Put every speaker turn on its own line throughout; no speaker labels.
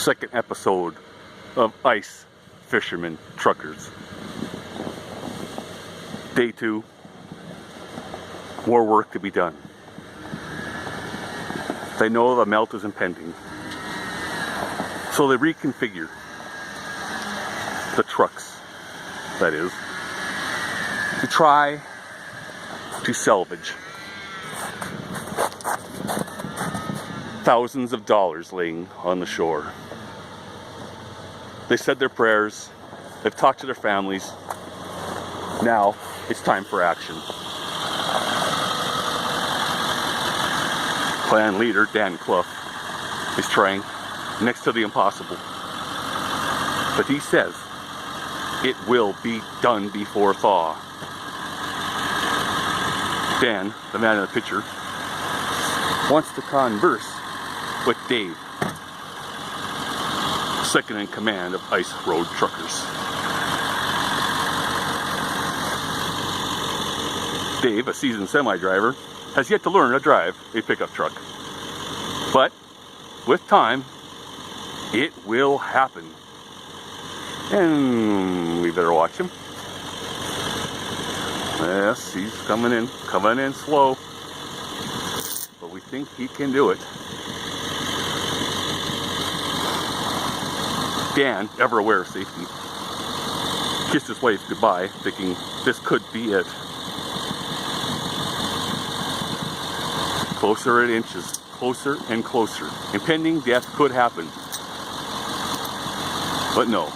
second episode of Ice Fishermen Truckers. Day 2. More work to be done. They know the melt is impending, so they reconfigure the trucks, that is, to try to salvage thousands of dollars laying on the shore. They said their prayers, they've talked to their families. Now it's time for action. Clan leader Dan Clough is trying next to the impossible, but he says it will be done before thaw. Dan, the man in the picture, wants to converse with Dave, second in command of Ice Road Truckers. Dave, a seasoned semi-driver, has yet to learn to drive a pickup truck. But with time, it will happen. And we better watch him. Yes, he's coming in slow. But we think he can do it. Dan, ever aware of safety, kissed his wife goodbye, thinking this could be it. Closer it inches, closer and closer. Impending death could happen. But no.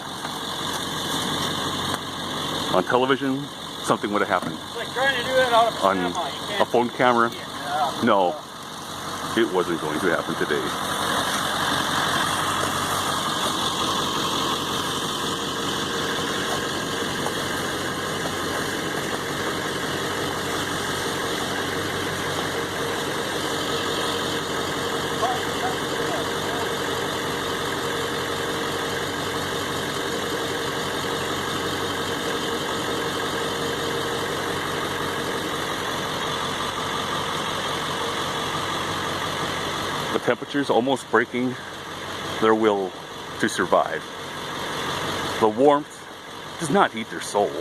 On television, something would have happened.
It's like trying to do it out of
on a phone camera. No, it wasn't going to happen today. The temperature's almost breaking their will to survive. The warmth does not heat their soul.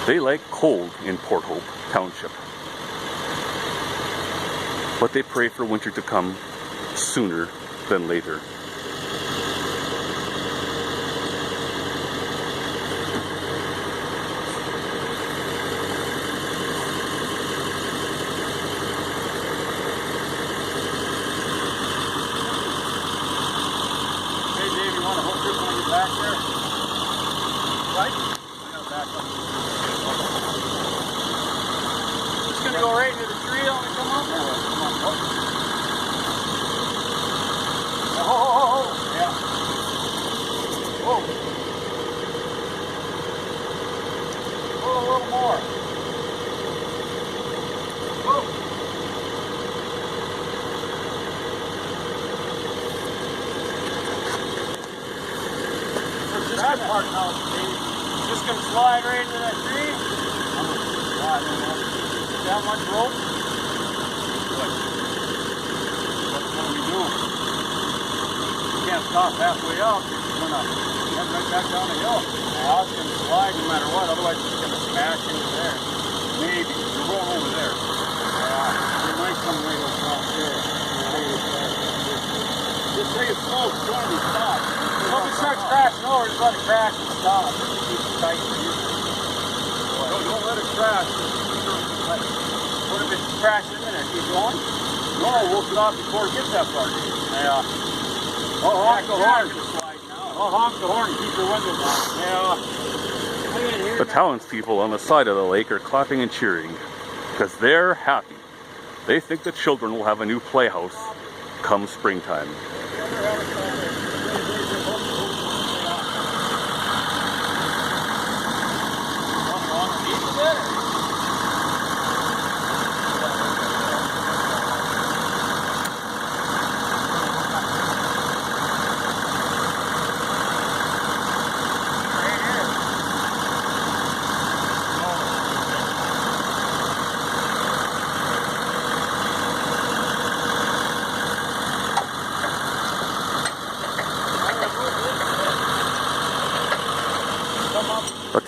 They like cold in Porthope Township. But they pray for winter to come sooner than later.
Back there. Right? I gotta back up. Just gonna go right into the tree on and come up there. Come on. Oh. Yeah. Whoa. Oh, a little more. Whoa. That part now, just gonna slide right into that tree. I'm gonna slide in there. That much rope. Good. What are we doing? You can't stop halfway up. You're gonna head right back down the hill. Now it's gonna slide no matter what, otherwise it's gonna smash into there. Maybe. You're going over there. It might come right across there. Just say it's slow, it's going to be stopped. Hope it starts crashing over, just let it crash and stop. Keep it tight for you. Don't let it crash. What if it crashes in there? Keep going? No, we'll get off before it gets that far. Yeah. Oh, honk the horn. Oh, honk the horn and keep your window down. Yeah.
The townspeople on the side of the lake are clapping and cheering because they're happy. They think the children will have a new playhouse come springtime.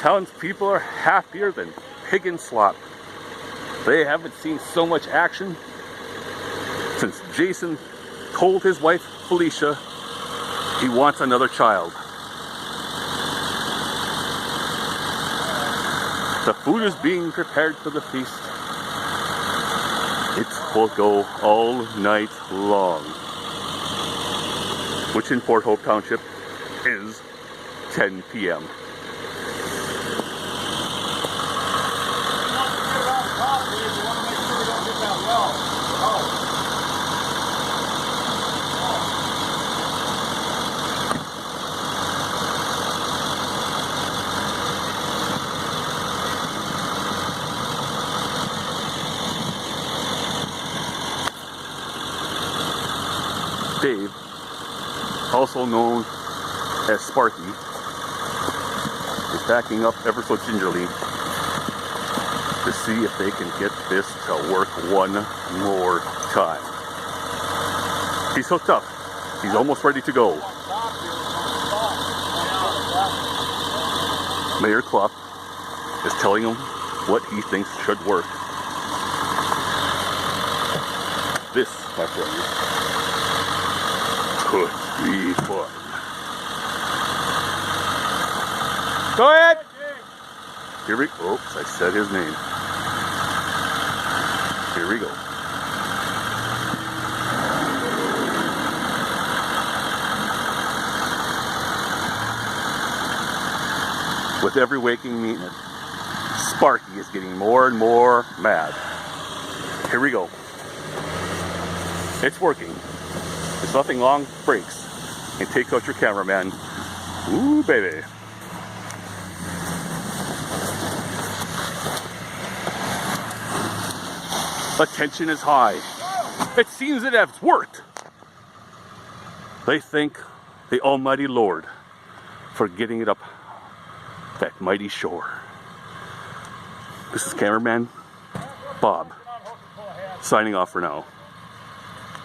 townspeople are happier than pig in slop. They haven't seen so much action since Jason told his wife Felicia he wants another child. The food is being prepared for the feast. It will go all night long, which in Porthope Township is 10 p.m. Dave, also known as Sparky, is backing up ever so gingerly to see if they can get this to work one more time. He's hooked up. He's almost ready to go. Mayor Clough is telling him what he thinks should work. This, my friends, could be fun. Go ahead! Here we go. Oops, I said his name. Here we go. With every waking minute, Sparky is getting more and more mad. Here we go. It's working. It's nothing long breaks. And take out your cameraman. Ooh, baby. The tension is high. It seems it has worked. They thank the Almighty Lord for getting it up that mighty shore. This is cameraman Bob, signing off for now.